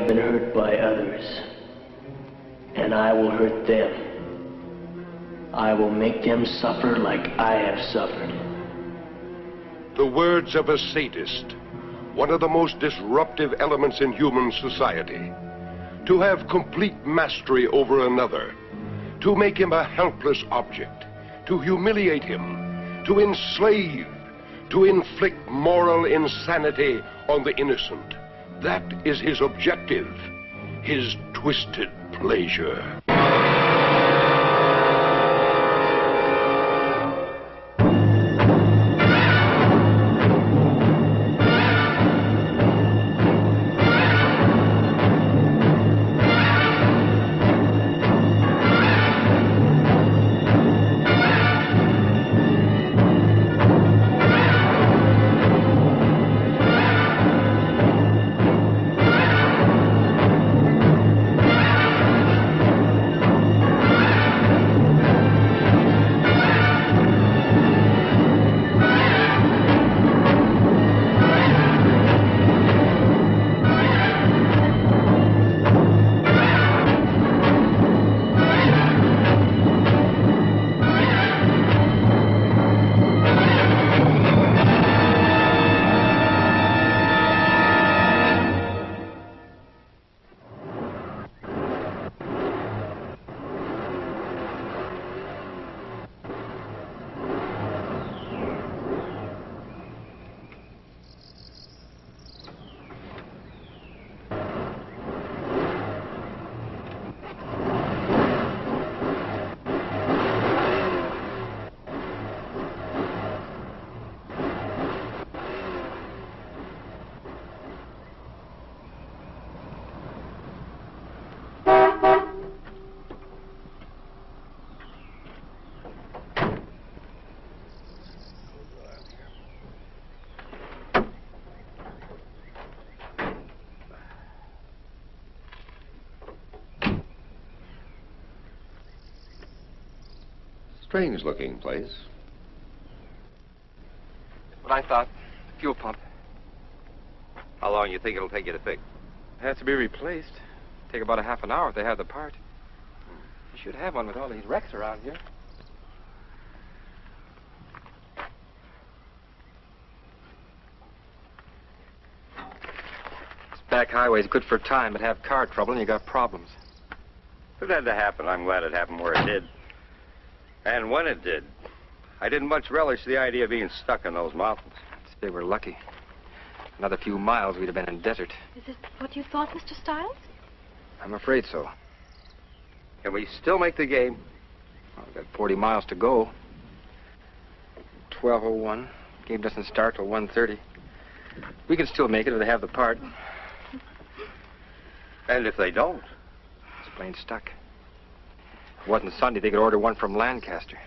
been hurt by others, and I will hurt them. I will make them suffer like I have suffered. The words of a sadist, one of the most disruptive elements in human society. To have complete mastery over another, to make him a helpless object, to humiliate him, to enslave, to inflict moral insanity on the innocent. That is his objective, his twisted pleasure. Strange-looking place. What I thought. Fuel pump. How long you think it'll take you to fix? It has to be replaced. Take about a half an hour if they have the part. You should have one with all these wrecks around here. This back highway's good for time, but have car trouble and you got problems. If it had to happen, I'm glad it happened where it did. And when it did, I didn't much relish the idea of being stuck in those mountains. They were lucky. Another few miles, we'd have been in desert. Is it what you thought, Mr. Stiles? I'm afraid so. Can we still make the game? Well, we've got 40 miles to go. 12:01. Game doesn't start till 1:30. We can still make it if they have the part. And if they don't? It's plain stuck. If it wasn't Sunday, they could order one from Lancaster.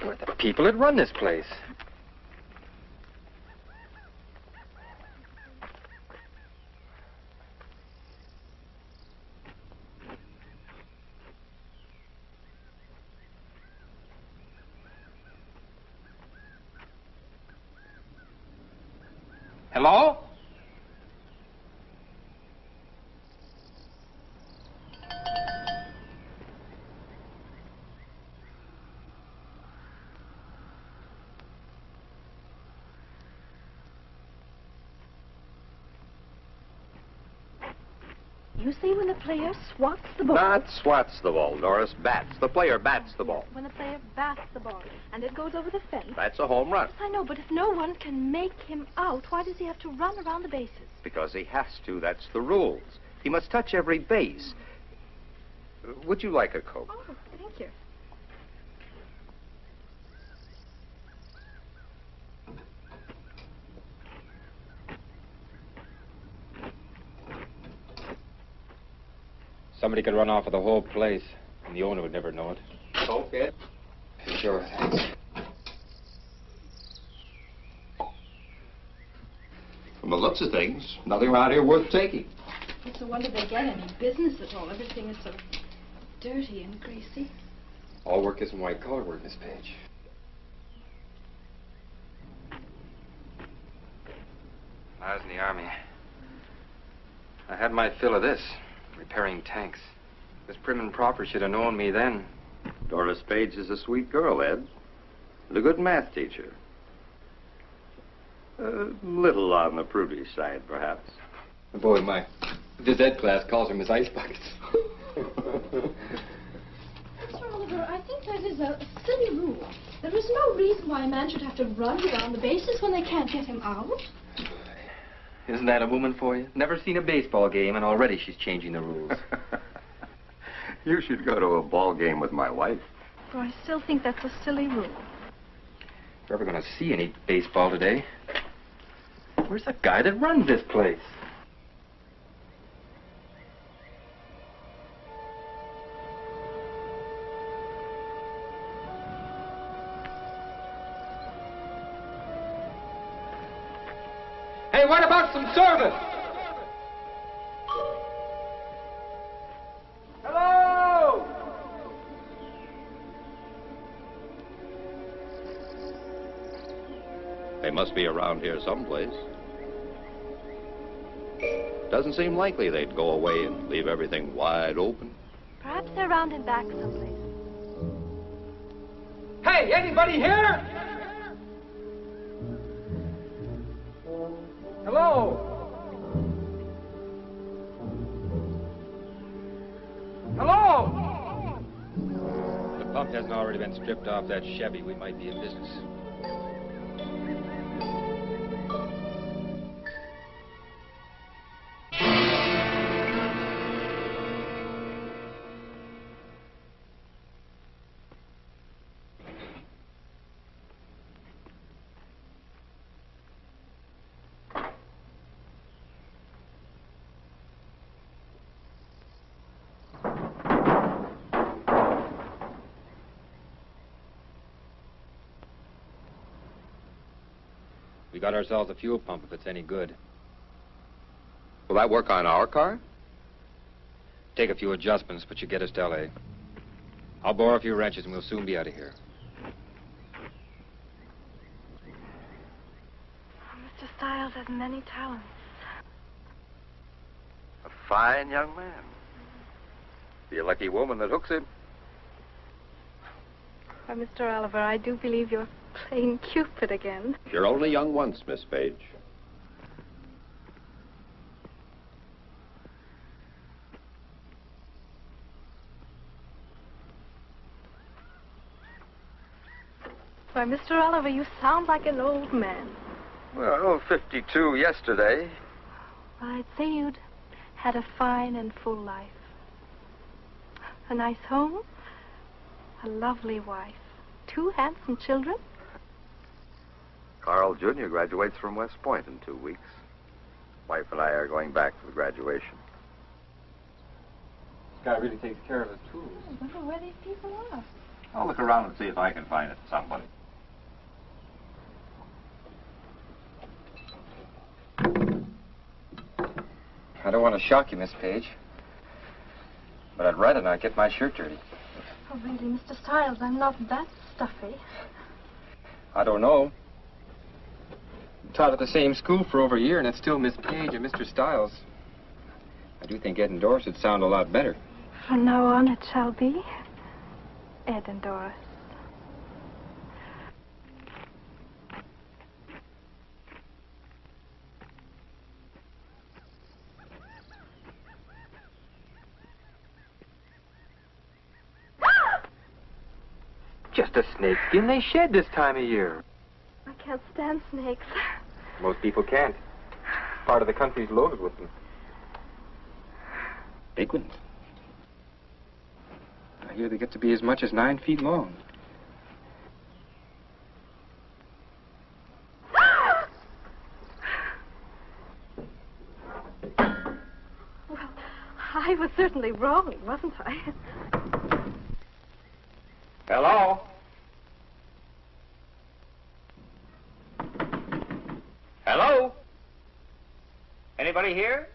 We're the people that run this place. Hello? You say when the player swats the ball. Not swats the ball, Doris. Bats. The player bats the ball. When the player bats the ball and it goes over the fence. That's a home run. Yes, I know, but if no one can make him out, why does he have to run around the bases? Because he has to. That's the rules. He must touch every base. Would you like a Coke? Oh, thank you. Somebody could run off with the whole place, and the owner would never know it. Okay. Sure, thanks. From the looks of things, nothing around here worth taking. It's a wonder they get any business at all. Everything is so dirty and greasy. All work isn't white-collar work, Miss Page. I was in the Army. I had my fill of this, repairing tanks. This prim and proper should have known me then. Doris Page is a sweet girl, Ed. And a good math teacher. A little on the prudish side, perhaps. Boy, my phys ed class calls them his ice buckets. Mr. Oliver, I think that is a silly rule. There is no reason why a man should have to run around the bases when they can't get him out. Isn't that a woman for you? Never seen a baseball game, and already she's changing the rules. You should go to a ball game with my wife. Well, I still think that's a silly rule. If you're ever going to see any baseball today, where's the guy that runs this place? Hey, what about some service? Hello! They must be around here someplace. Doesn't seem likely they'd go away and leave everything wide open. Perhaps they're round and back someplace. Hey, anybody here? Hello? Hello? If the pump hasn't already been stripped off that Chevy, we might be in business. We got ourselves a fuel pump if it's any good. Will that work on our car? Take a few adjustments, but you get us to L.A. I'll borrow a few wrenches and we'll soon be out of here. Mr. Stiles has many talents. A fine young man. Be a lucky woman that hooks him. Why, Mr. Oliver, I do believe you're playing Cupid again. You're only young once, Miss Page. Why, Mr. Oliver, you sound like an old man. Well, 52 yesterday. Well, I'd say you'd had a fine and full life. A nice home, a lovely wife, 2 handsome children. Carl Jr. graduates from West Point in 2 weeks. Wife and I are going back for the graduation. This guy really takes care of his tools. I wonder where these people are. I'll look around and see if I can find it somebody. I don't want to shock you, Miss Page, but I'd rather not get my shirt dirty. Oh, really, Mr. Stiles, I'm not that stuffy. I don't know. Taught at the same school for over a year, and it's still Miss Page and Mr. Stiles. I do think Ed and Doris would sound a lot better. From now on, it shall be Ed and Doris. Just a snake skin they shed this time of year. I can't stand snakes. Most people can't. Part of the country's loaded with them. Big ones. I hear they get to be as much as 9 feet long. Well, I was certainly wrong, wasn't I? Hello? Hello? Anybody here?